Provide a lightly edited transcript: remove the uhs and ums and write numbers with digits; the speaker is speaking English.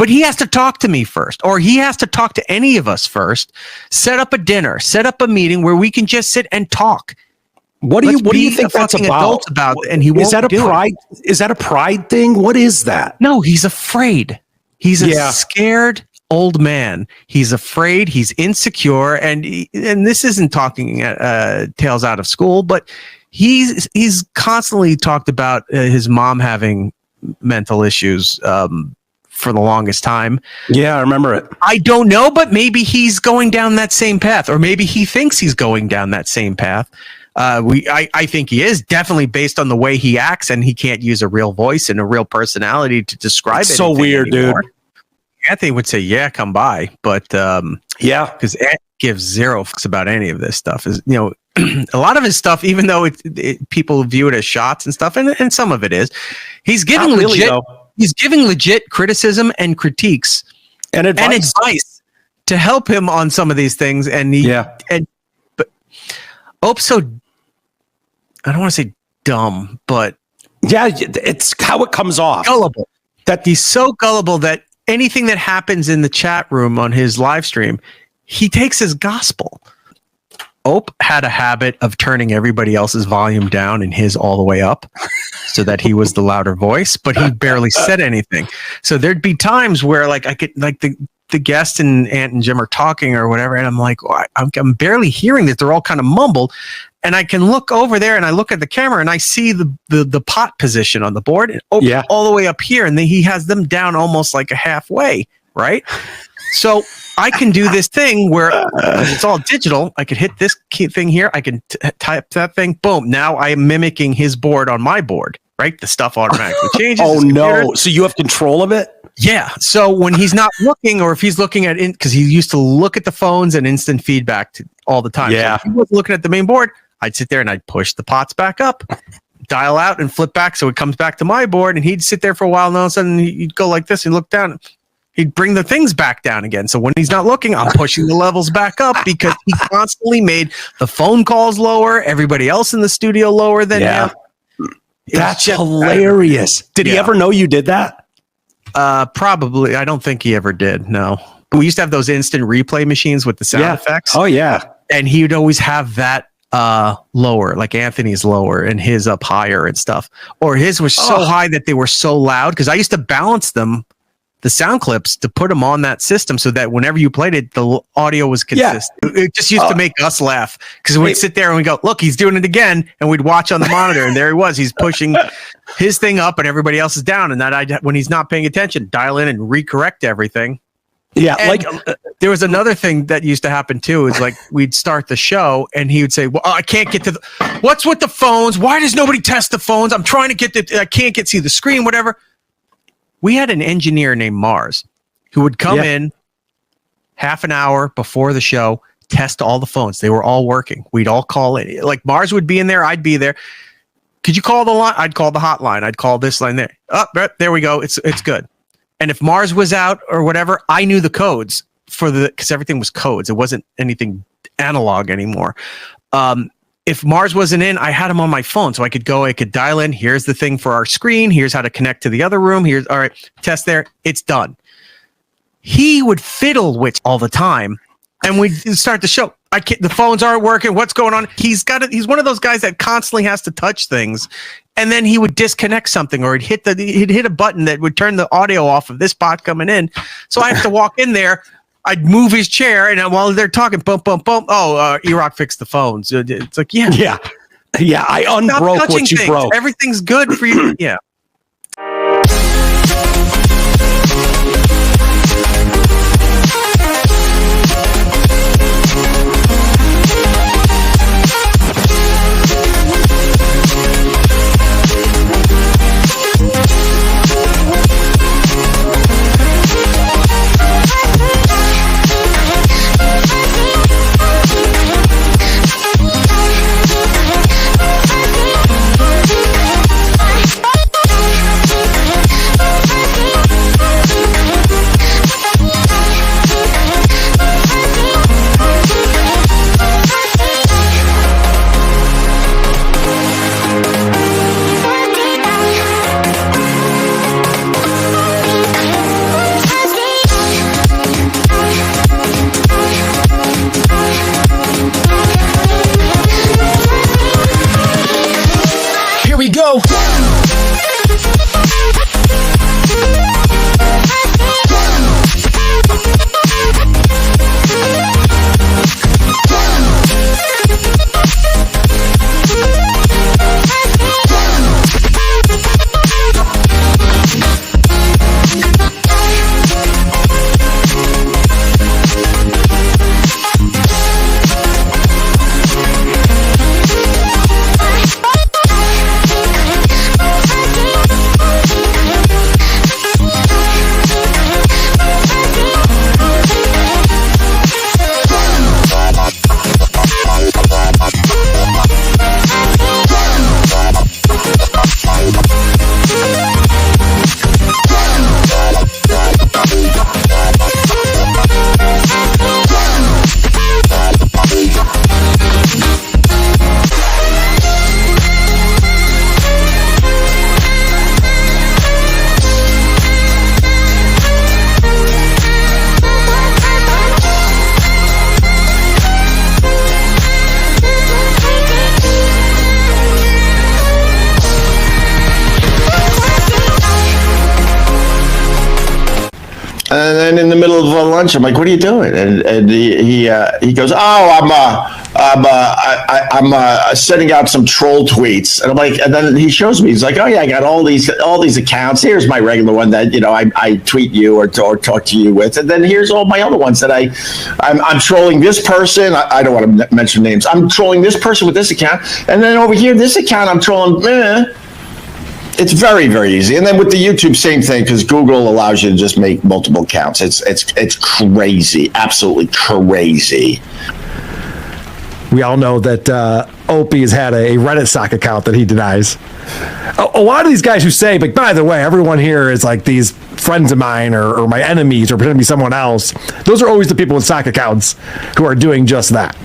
But he has to talk to me first, or he has to talk to any of us first. Set up a dinner, set up a meeting where we can just sit and talk. What do you think that's about? And he won't Is that a pride? Is that a pride thing? What is that? No, he's afraid. He's a scared old man. He's afraid. He's insecure, and this isn't talking tales out of school, but he's constantly talked about his mom having mental issues for the longest time. Yeah, I remember it. I don't know, but maybe he's going down that same path, or maybe he thinks he's going down that same path. I think he is, definitely based on the way he acts, and he can't use a real voice and a real personality to describe it. So weird, anymore. Dude. Anthony would say, "Yeah, come by," but yeah, because Anthony gives zero fucks about any of this stuff. Is a lot of his stuff, even though people view it as shots and stuff, and some of it is, he's giving legit criticism and critiques and advice to help him on some of these things. And but Ope's so, I don't want to say dumb, but yeah, it's how it comes off. Gullible. That he's so gullible that anything that happens in the chat room on his live stream, he takes as gospel. Ope had a habit of turning everybody else's volume down and his all the way up so that he was the louder voice, but he barely said anything. So there'd be times where like I could, like the guest and Ant and Jim are talking or whatever, and I'm like, well, I'm barely hearing that. They're all kind of mumbled. And I can look over there and I look at the camera and I see the pot position on the board and all the way up here. And then he has them down almost like a halfway, right? So I can do this thing where it's all digital. I could hit this key thing here. I can type that thing. Boom. Now I am mimicking his board on my board, right? The stuff automatically changes. Oh, no. So you have control of it? Yeah. So when he's not looking, or if he's looking at it, because he used to look at the phones and instant feedback all the time. Yeah. So if he was looking at the main board, I'd sit there and I'd push the pots back up, dial out and flip back so it comes back to my board, and he'd sit there for a while, and all of a sudden he'd go like this and look down. He'd bring the things back down again. So when he's not looking, I'm pushing the levels back up because he constantly made the phone calls lower, everybody else in the studio lower than him. That's hilarious. Did he ever know you did that? Probably. I don't think he ever did. No. We used to have those instant replay machines with the sound effects. Oh, yeah. And he would always have that lower, like Anthony's lower and his up higher and stuff. Or his was so high that they were so loud, because I used to balance them, the sound clips, to put them on that system so that whenever you played it, the audio was consistent. It just used to make us laugh, because we'd sit there and we'd go, look, he's doing it again. And we'd watch on the monitor, and there he was. He's pushing his thing up and everybody else is down. And that when he's not paying attention, dial in and recorrect everything. Yeah, and like there was another thing that used to happen too. Is like we'd start the show and he would say, "Well, I can't get to what's with the phones? Why does nobody test the phones? I'm trying to get I can't see the screen, whatever." We had an engineer named Mars who would come in half an hour before the show, test all the phones. They were all working. We'd all call in. Like Mars would be in there, I'd be there. Could you call the line? I'd call the hotline. I'd call this line there. Oh, there we go. It's good. And if Mars was out or whatever, I knew the codes because everything was codes. It wasn't anything analog anymore. If Mars wasn't in, I had him on my phone, so I could dial in. Here's the thing for our screen. Here's how to connect to the other room. Here's all right. Test there. It's done. He would fiddle with all the time, and we'd start the show. The phones aren't working. What's going on? He's one of those guys that constantly has to touch things. And then he would disconnect something, or he'd hit a button that would turn the audio off of this bot coming in. So I have to walk in there. I'd move his chair, and while they're talking, boom, boom, boom. Oh, Erock fixed the phones. It's like, yeah. I unbroke what you broke. Everything's good for you. Yeah. And then in the middle of lunch, I'm like, "What are you doing?" And he goes, "Oh, I'm sending out some troll tweets." And I'm like, and then he shows me. He's like, "Oh yeah, I got all these accounts. Here's my regular one that I tweet you or talk to you with, and then here's all my other ones that I'm trolling this person. I don't want to mention names. I'm trolling this person with this account, and then over here, this account I'm trolling." It's very, very easy. And then with the YouTube, same thing, because Google allows you to just make multiple accounts. It's crazy, absolutely crazy. We all know that Opie has had a Reddit stock account that he denies. A lot of these guys who say, but by the way, everyone here is like these friends of mine or my enemies or pretend to be someone else. Those are always the people with stock accounts who are doing just that.